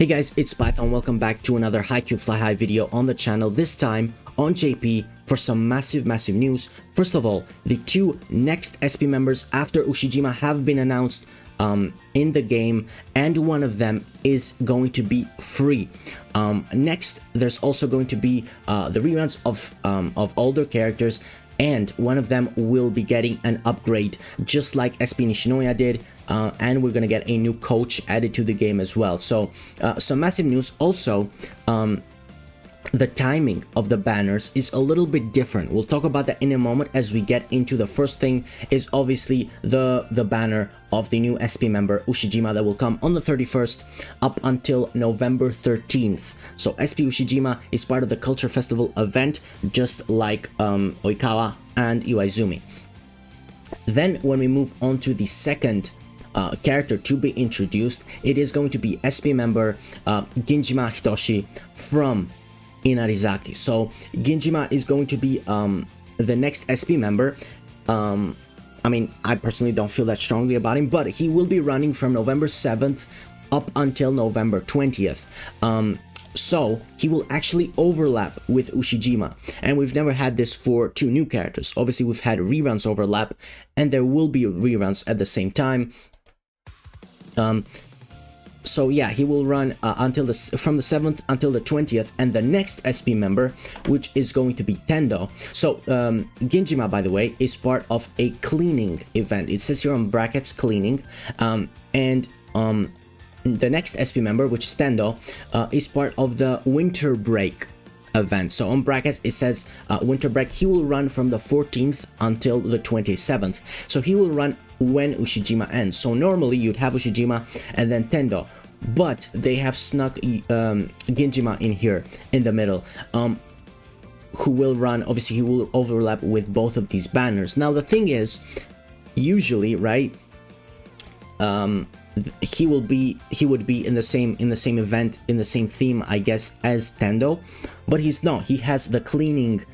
Hey guys, it's Python. Welcome back to another Haikyu Fly High video on the channel, this time on JP for some massive news. First of all, the two next SP members after Ushijima have been announced in the game, and one of them is going to be free. Next, there's also going to be the reruns of older characters, and one of them will be getting an upgrade, just like SP Nishinoya did, and we're gonna get a new coach added to the game as well. So some massive news. Also, the timing of the banners is a little bit different. We'll talk about that in a moment as we get into the first thing. Is obviously the banner of the new SP member Ushijima that will come on the 31st up until November 13th. So SP Ushijima is part of the Culture Festival event, just like Oikawa and Iwaizumi. Then when we move on to the second character to be introduced, it is going to be SP member Ginjima Hitoshi from Inarizaki. So Ginjima is going to be the next SP member. I mean, I personally don't feel that strongly about him, but he will be running from November 7th up until November 20th. So he will actually overlap with Ushijima, and we've never had this for two new characters. Obviously, we've had reruns overlap, and there will be reruns at the same time. So yeah, he will run until from the 7th until the 20th, and the next SP member, which is going to be Tendo. So Ginjima, by the way, is part of a cleaning event. It says here on brackets cleaning, and the next SP member, which is Tendo, is part of the winter break event. So on brackets it says winter break. He will run from the 14th until the 27th. So he will run when Ushijima ends. So normally you'd have Ushijima and then Tendo, but they have snuck Ginjima in here in the middle, who will run, obviously he will overlap with both of these banners. Now the thing is, usually, right, he would be in the same event, in the same theme, I guess, as Tendo, but he's not. He has the cleaning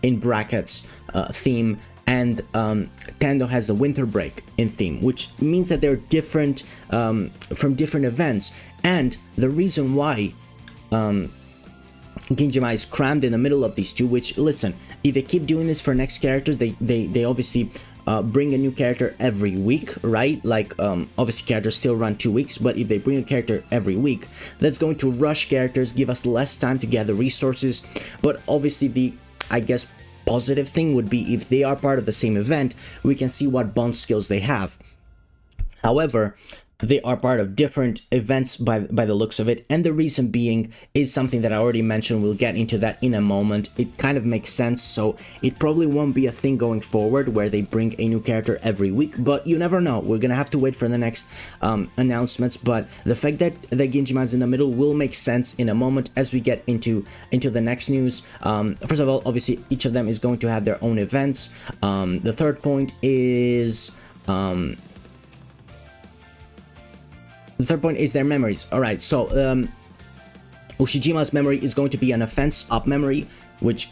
in brackets theme, and Tendo has the winter break in theme, which means that they're different from different events. And the reason why Ginjima is crammed in the middle of these two, which, listen, if they keep doing this for next characters, they obviously bring a new character every week, right? Like obviously characters still run 2 weeks, but if they bring a character every week, that's going to rush characters, give us less time to gather resources. But obviously the, I guess, positive thing would be if they are part of the same event, we can see what bond skills they have. However, they are part of different events by the looks of it, and the reason being is something that I already mentioned. We'll get into that in a moment. It kind of makes sense, so it probably won't be a thing going forward where they bring a new character every week, but you never know. We're gonna have to wait for the next announcements, but the fact that the Ginjima is in the middle will make sense in a moment as we get into the next news. First of all, obviously each of them is going to have their own events. The third point is their memories. Alright, so Ushijima's memory is going to be an offense up memory, which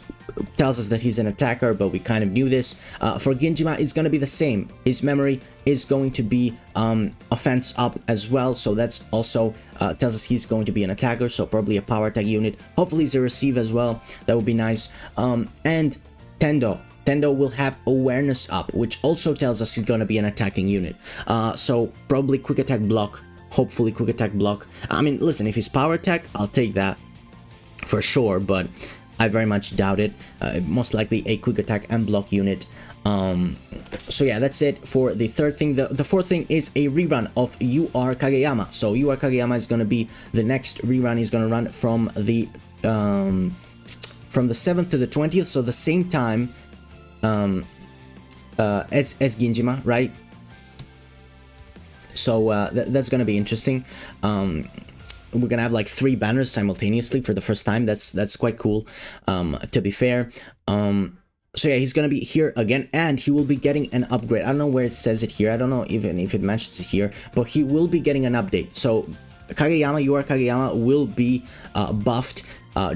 tells us that he's an attacker, but we kind of knew this. For Ginjima, it's going to be the same. His memory is going to be offense up as well, so that's also tells us he's going to be an attacker, so probably a power attack unit. Hopefully he's a receive as well. That would be nice. And Tendo will have awareness up, which also tells us he's going to be an attacking unit. So probably quick attack block. Hopefully quick attack block. I mean, listen, if it's power attack, I'll take that for sure, but I very much doubt it. Most likely a quick attack and block unit. So yeah, that's it for the third thing. The fourth thing is a rerun of You Are Kageyama. So You Are Kageyama is going to be the next rerun. He's going to run from the 7th to the 20th, so the same time as Ginjima, right? So that's gonna be interesting. We're gonna have like 3 banners simultaneously for the first time. That's quite cool, to be fair. So yeah, he's gonna be here again, and he will be getting an upgrade. I don't know where it says it here. I don't know even if it mentions it here, but he will be getting an update. So Kageyama, You Are Kageyama will be buffed,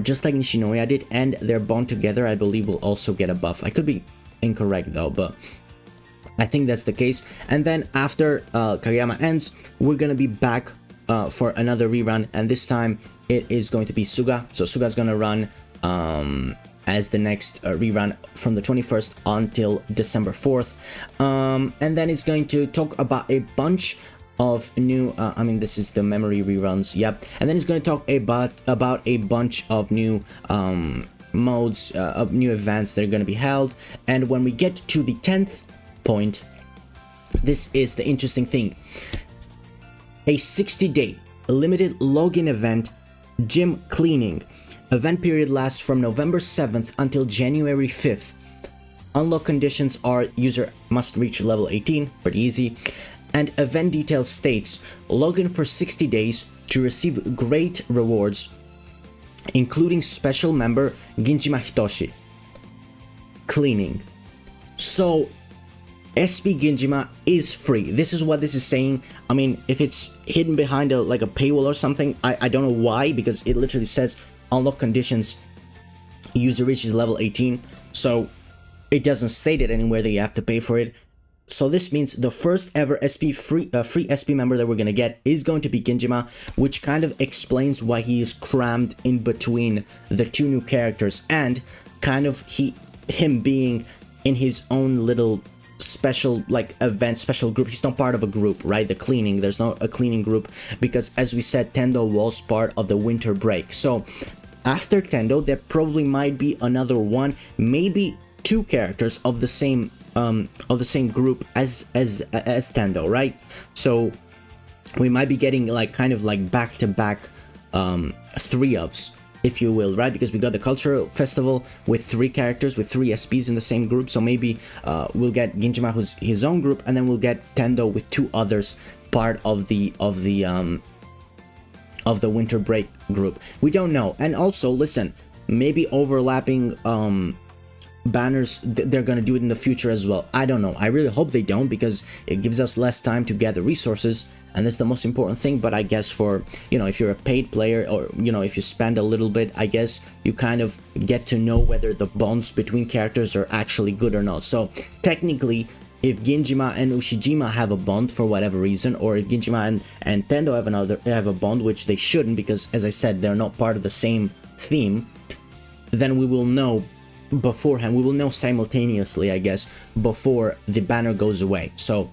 just like Nishinoya did, and their bond together, I believe, will also get a buff. I could be incorrect though, but I think that's the case. And then after Kageyama ends, we're gonna be back for another rerun, and this time it is going to be Suga. So Suga's gonna run as the next rerun from the 21st until December 4th, and then it's going to talk about a bunch of new I mean, this is the memory reruns, yep, and then it's going to talk about a bunch of new modes, of new events that are going to be held. And when we get to the 10th point, this is the interesting thing: a 60-day limited login event, gym cleaning. Event period lasts from November 7th until January 5th. Unlock conditions are user must reach level 18, pretty easy. And event details states: login for 60 days to receive great rewards, including special member Ginjima Hitoshi. Cleaning. So SP Gingima is free. This is what this is saying. I mean, if it's hidden behind a paywall or something, I don't know why, because it literally says unlock conditions, user reaches level 18, so it doesn't state it anywhere that you have to pay for it. So this means the first ever free SP member that we're gonna get is going to be Ginjima, which kind of explains why he is crammed in between the two new characters, and kind of him being in his own little special event, special group. He's not part of a group, right? The cleaning, there's not a cleaning group, because as we said, Tendo was part of the winter break. So after Tendo, there probably might be another one, maybe two characters of the same group as Tendo, right? So we might be getting kind of back to back three ofs, if you will, right? Because we got the cultural festival with three characters, with three SPs in the same group. So maybe we'll get Ginjima, who's his own group, and then we'll get Tendo with two others, part of the winter break group. We don't know. And also, listen, maybe overlapping banners, they're gonna do it in the future as well. I don't know. I really hope they don't, because it gives us less time to gather resources, and that's the most important thing. But I guess for, if you're a paid player, or if you spend a little bit, I guess you kind of get to know whether the bonds between characters are actually good or not. So technically, if Ginjima and Ushijima have a bond for whatever reason, or if Ginjima and Tendo have a bond, which they shouldn't, because as I said, they're not part of the same theme, then we will know beforehand. We will know simultaneously, I guess, before the banner goes away. So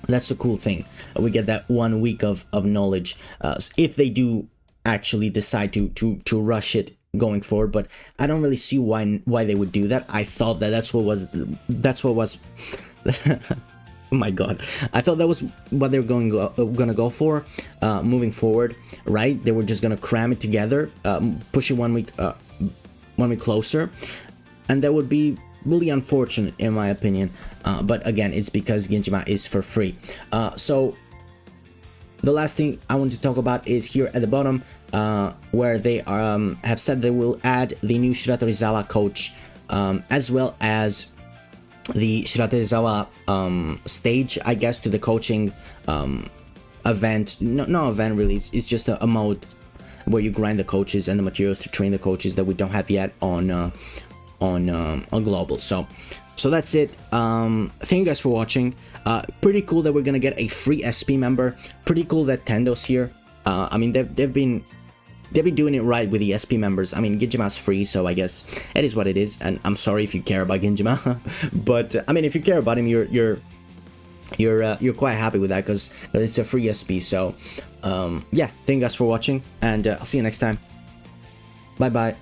that's a cool thing. We get that 1 week of knowledge, if they do actually decide to rush it going forward. But I don't really see why they would do that. I thought that's what was oh my god, I thought that was what they were gonna go for moving forward, right? They were just gonna cram it together, push it 1 week 1 week closer, and that would be really unfortunate in my opinion. But again, it's because Ginjima is for free. So the last thing I want to talk about is here at the bottom, where they have said they will add the new Shiratorizawa coach, as well as the Shiratorizawa stage, I guess, to the coaching event. No event really, it's just a mode where you grind the coaches and the materials to train the coaches that we don't have yet on global. So that's it. Thank you guys for watching. Pretty cool that we're gonna get a free SP member. Pretty cool that Tendo's here. I mean, they've been doing it right with the SP members. I mean, Ginjima's free, so I guess it is what it is. And I'm sorry if you care about Ginjima, but I mean, if you care about him, you're quite happy with that, because it's a free SP. So yeah, thank you guys for watching, and I'll see you next time. Bye bye.